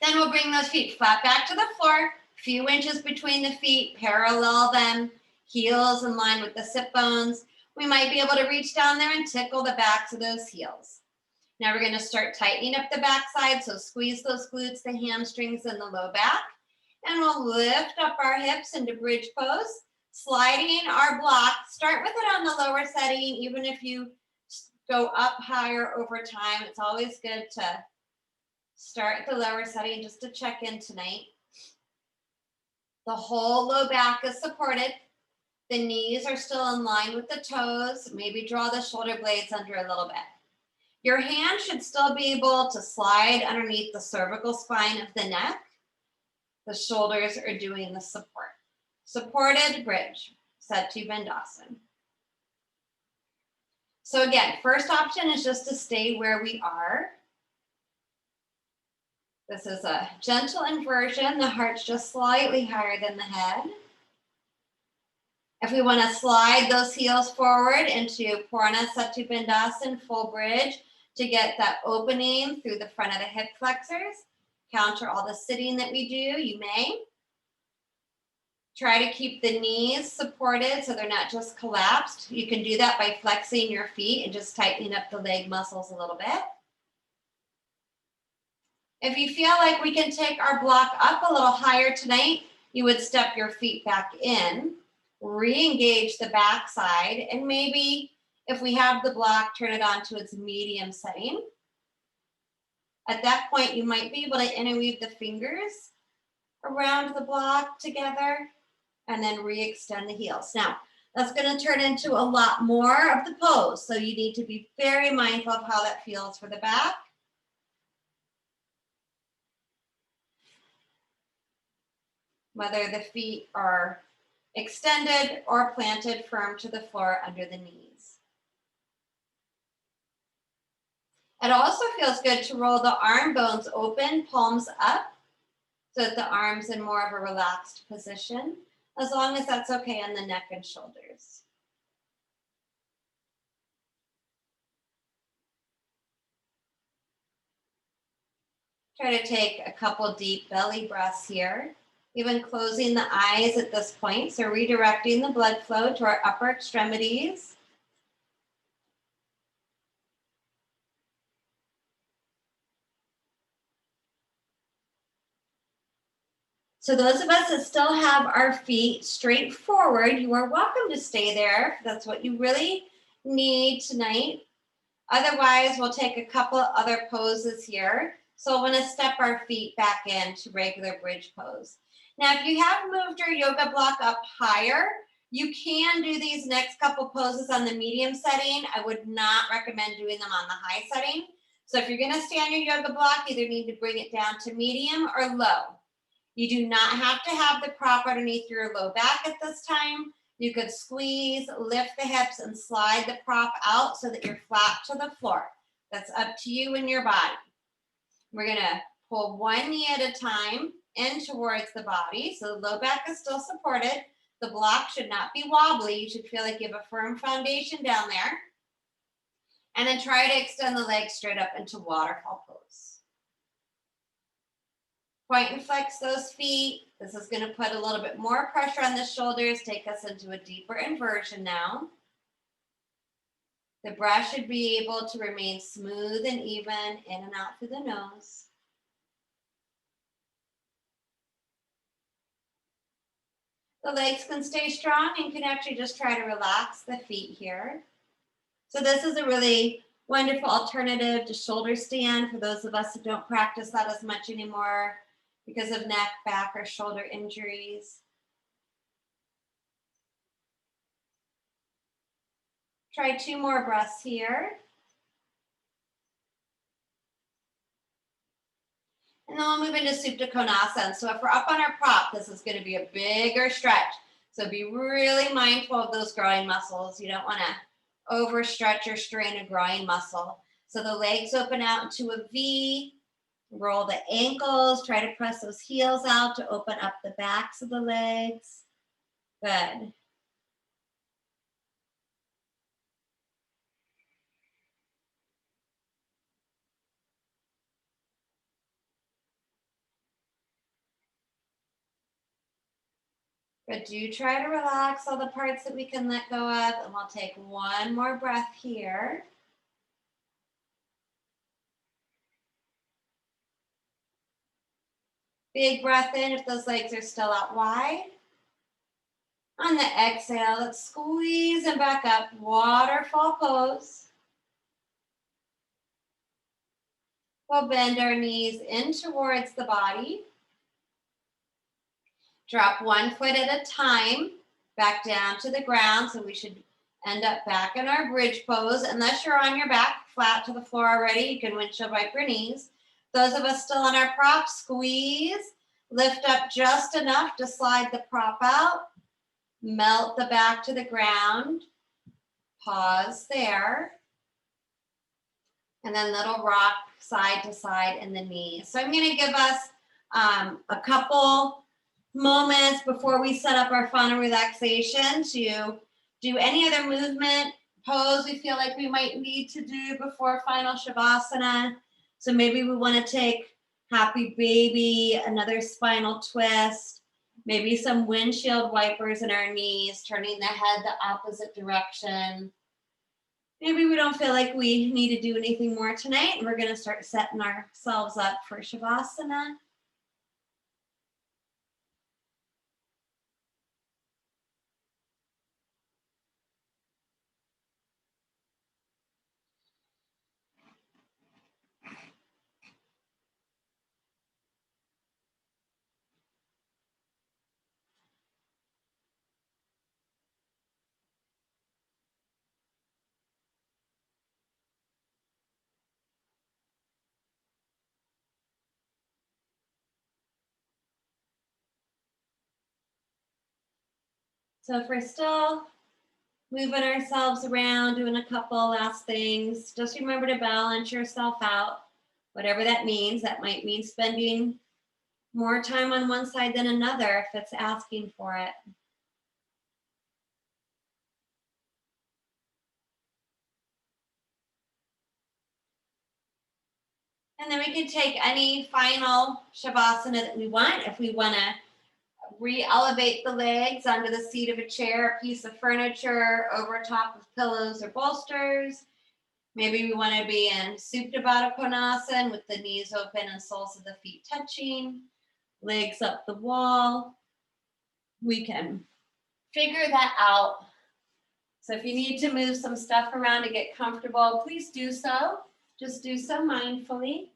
Then we'll bring those feet flat back to the floor, few inches between the feet, parallel them, heels in line with the sit bones. We might be able to reach down there and tickle the backs of those heels. Now we're going to start tightening up the backside, so squeeze those glutes, the hamstrings, and the low back. And we'll lift up our hips into bridge pose, sliding our block. Start with it on the lower setting, even if you go up higher over time. It's always good to start at the lower setting just to check in tonight. The whole low back is supported. The knees are still in line with the toes. Maybe draw the shoulder blades under a little bit. Your hand should still be able to slide underneath the cervical spine of the neck. The shoulders are doing the support. Supported bridge, Setu Bandhasana. So again, first option is just to stay where we are. This is a gentle inversion. The heart's just slightly higher than the head. If we want to slide those heels forward into Purna Setu Bandhasana, full bridge, to get that opening through the front of the hip flexors, counter all the sitting that we do, you may. Try to keep the knees supported so they're not just collapsed. You can do that by flexing your feet and just tightening up the leg muscles a little bit. If you feel like we can take our block up a little higher tonight, you would step your feet back in, re-engage the back side, and maybe if we have the block, turn it on to its medium setting. At that point, you might be able to interweave the fingers around the block together and then re-extend the heels. Now, that's going to turn into a lot more of the pose, so you need to be very mindful of how that feels for the back. Whether the feet are extended or planted firm to the floor under the knees. It also feels good to roll the arm bones open, palms up, so that the arm's in more of a relaxed position, as long as that's okay on the neck and shoulders. Try to take a couple deep belly breaths here, even closing the eyes at this point, so redirecting the blood flow to our upper extremities. So those of us that still have our feet straight forward, you are welcome to stay there if that's what you really need tonight. Otherwise, we'll take a couple other poses here. So we'll want to step our feet back into regular bridge pose. Now, if you have moved your yoga block up higher, you can do these next couple poses on the medium setting. I would not recommend doing them on the high setting. So if you're going to stay on your yoga block, either need to bring it down to medium or low. You do not have to have the prop underneath your low back at this time. You could squeeze, lift the hips, and slide the prop out so that you're flat to the floor. That's up to you and your body. We're going to pull one knee at a time in towards the body. So the low back is still supported. The block should not be wobbly. You should feel like you have a firm foundation down there. And then try to extend the legs straight up into waterfall pose. Point and flex those feet. This is going to put a little bit more pressure on the shoulders, take us into a deeper inversion now. The breath should be able to remain smooth and even in and out through the nose. The legs can stay strong and you can actually just try to relax the feet here. So this is a really wonderful alternative to shoulder stand for those of us who don't practice that as much anymore because of neck, back, or shoulder injuries. Try 2 more breaths here. And then we'll move into Supta Konasana. So if we're up on our prop, this is going to be a bigger stretch. So be really mindful of those groin muscles. You don't want to overstretch or strain a groin muscle. So the legs open out into a V. Roll the ankles. Try to press those heels out to open up the backs of the legs. Good. But do try to relax all the parts that we can let go of, and we'll take one more breath here. Big breath in if those legs are still out wide. On the exhale, let's squeeze and back up. Waterfall pose. We'll bend our knees in towards the body. Drop one foot at a time, back down to the ground. So we should end up back in our bridge pose. Unless you're on your back, flat to the floor already, you can windshield wiper your knees. Those of us still on our prop, squeeze. Lift up just enough to slide the prop out. Melt the back to the ground. Pause there. And then little rock side to side in the knees. So I'm going to give us a couple moments before we set up our final relaxation to do any other movement pose we feel like we might need to do before final Shavasana. So maybe we want to take happy baby, another spinal twist, maybe some windshield wipers in our knees, turning the head the opposite direction. Maybe we don't feel like we need to do anything more tonight, and we're going to start setting ourselves up for Shavasana. So if we're still moving ourselves around, doing a couple last things, just remember to balance yourself out, whatever that means. That might mean spending more time on one side than another if it's asking for it. And then we can take any final Shavasana that we want. If we want to re-elevate the legs onto the seat of a chair, a piece of furniture, over top of pillows or bolsters. Maybe we want to be in Supta Baddha Konasana with the knees open and soles of the feet touching, legs up the wall. We can figure that out. So if you need to move some stuff around to get comfortable, please do so. Just do so mindfully.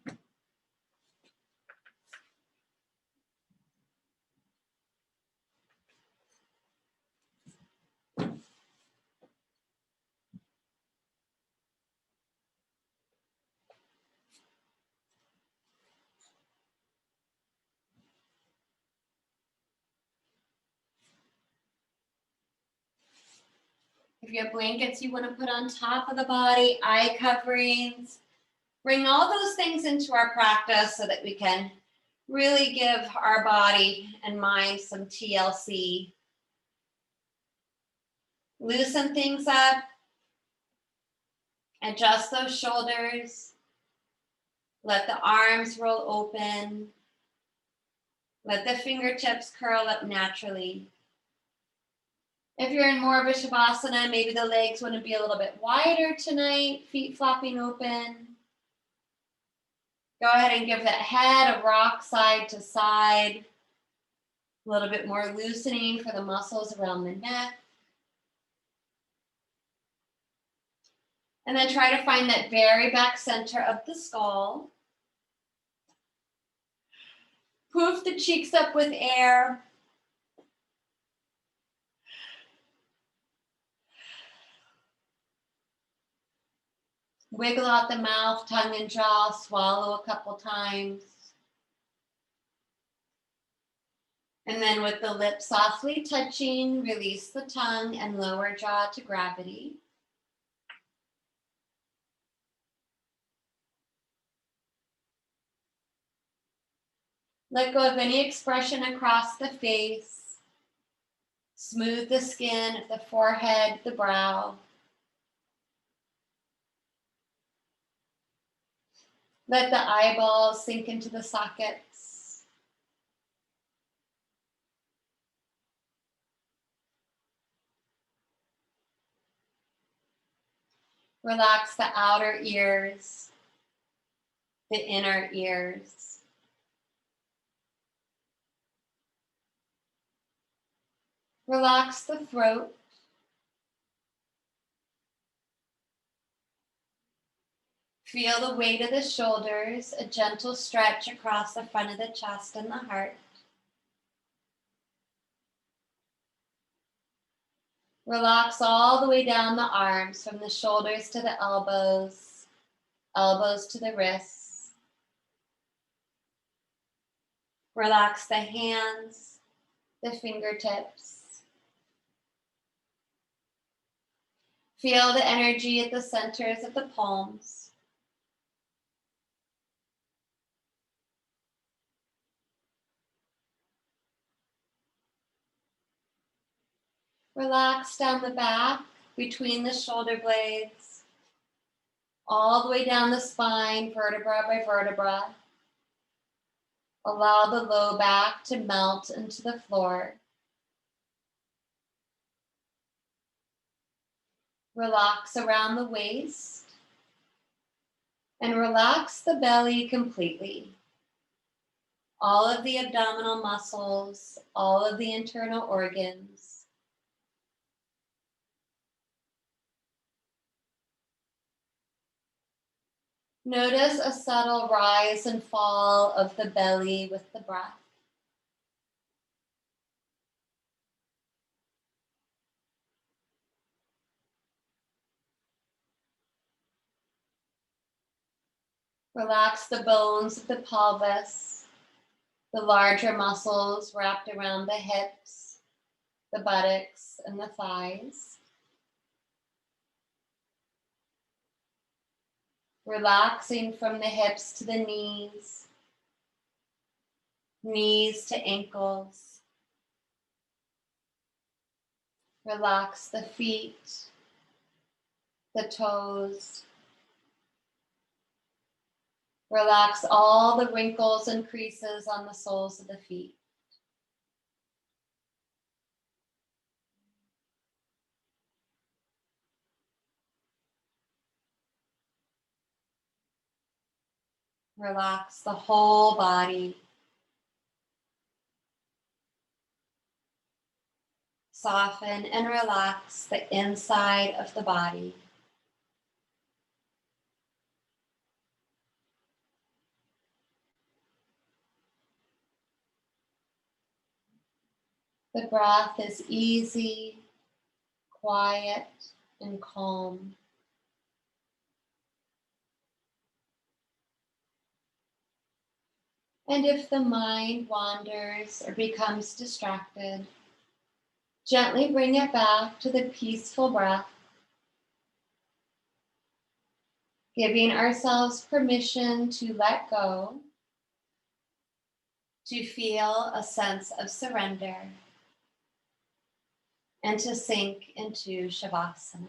If you have blankets you want to put on top of the body, eye coverings, bring all those things into our practice so that we can really give our body and mind some TLC. Loosen things up, adjust those shoulders, let the arms roll open, let the fingertips curl up naturally. If you're in more of a Shavasana, maybe the legs want to be a little bit wider tonight, feet flopping open. Go ahead and give that head a rock side to side. A little bit more loosening for the muscles around the neck. And then try to find that very back center of the skull. Poof the cheeks up with air. Wiggle out the mouth, tongue and jaw, swallow a couple times. And then with the lips softly touching, release the tongue and lower jaw to gravity. Let go of any expression across the face. Smooth the skin of the forehead, the brow. Let the eyeballs sink into the sockets. Relax the outer ears, the inner ears. Relax the throat. Feel the weight of the shoulders, a gentle stretch across the front of the chest and the heart. Relax all the way down the arms, from the shoulders to the elbows, elbows to the wrists. Relax the hands, the fingertips. Feel the energy at the centers of the palms. Relax down the back, between the shoulder blades, all the way down the spine, vertebra by vertebra. Allow the low back to melt into the floor. Relax around the waist and relax the belly completely. All of the abdominal muscles, all of the internal organs. Notice a subtle rise and fall of the belly with the breath. Relax the bones of the pelvis, the larger muscles wrapped around the hips, the buttocks, and the thighs. Relaxing from the hips to the knees, knees to ankles. Relax the feet, the toes. Relax all the wrinkles and creases on the soles of the feet. Relax the whole body. Soften and relax the inside of the body. The breath is easy, quiet, and calm. And if the mind wanders or becomes distracted, gently bring it back to the peaceful breath, giving ourselves permission to let go, to feel a sense of surrender, and to sink into Shavasana.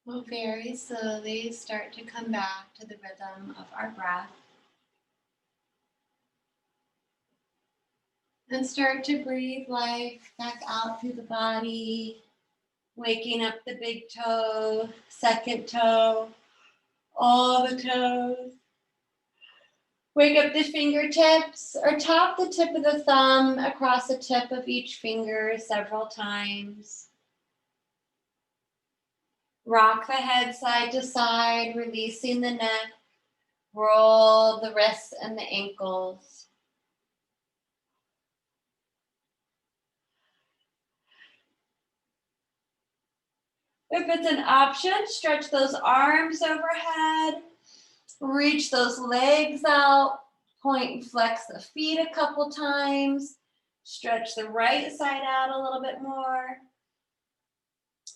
We'll very slowly start to come back to the rhythm of our breath. And start to breathe life back out through the body, waking up the big toe, second toe, all the toes. Wake up the fingertips or tap the tip of the thumb across the tip of each finger several times. Rock the head side to side, releasing the neck. Roll the wrists and the ankles. If it's an option, stretch those arms overhead. Reach those legs out. Point and flex the feet a couple times. Stretch the right side out a little bit more.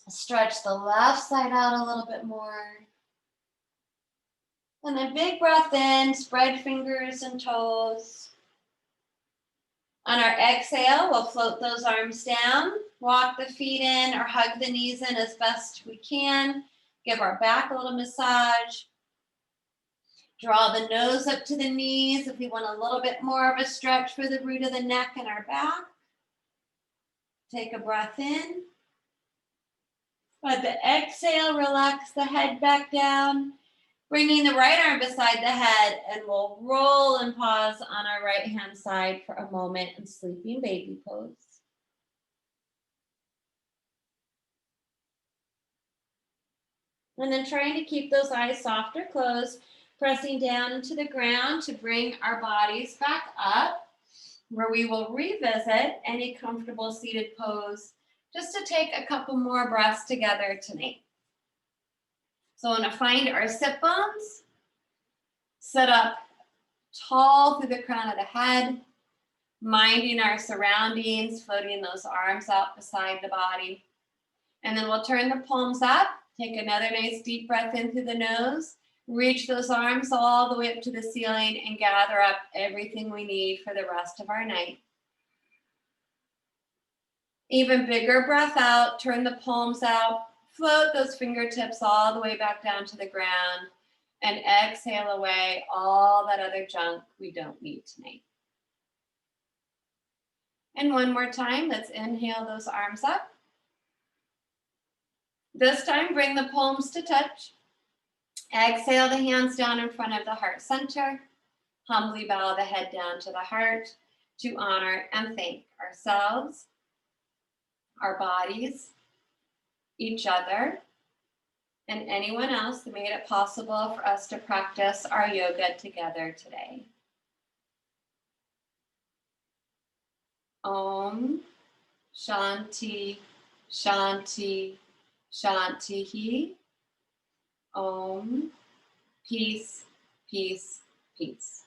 Stretch the left side out a little bit more. And then big breath in, spread fingers and toes. On our exhale, we'll float those arms down, walk the feet in or hug the knees in as best we can. Give our back a little massage. Draw the nose up to the knees if we want a little bit more of a stretch for the root of the neck and our back. Take a breath in. Let the exhale, relax the head back down. Bringing the right arm beside the head, and we'll roll and pause on our right hand side for a moment in sleeping baby pose. And then trying to keep those eyes soft or closed, pressing down into the ground to bring our bodies back up, where we will revisit any comfortable seated pose just to take a couple more breaths together tonight. So I want to find our sit bones, sit up tall through the crown of the head, minding our surroundings, floating those arms out beside the body. And then we'll turn the palms up, take another nice deep breath in through the nose, reach those arms all the way up to the ceiling and gather up everything we need for the rest of our night. Even bigger breath out, turn the palms out, float those fingertips all the way back down to the ground, and exhale away all that other junk we don't need tonight. And one more time, let's inhale those arms up. This time, bring the palms to touch. Exhale the hands down in front of the heart center. Humbly bow the head down to the heart to honor and thank ourselves, our bodies, each other, and anyone else that made it possible for us to practice our yoga together today. Om Shanti Shanti Shanti. Om. Peace, peace, peace.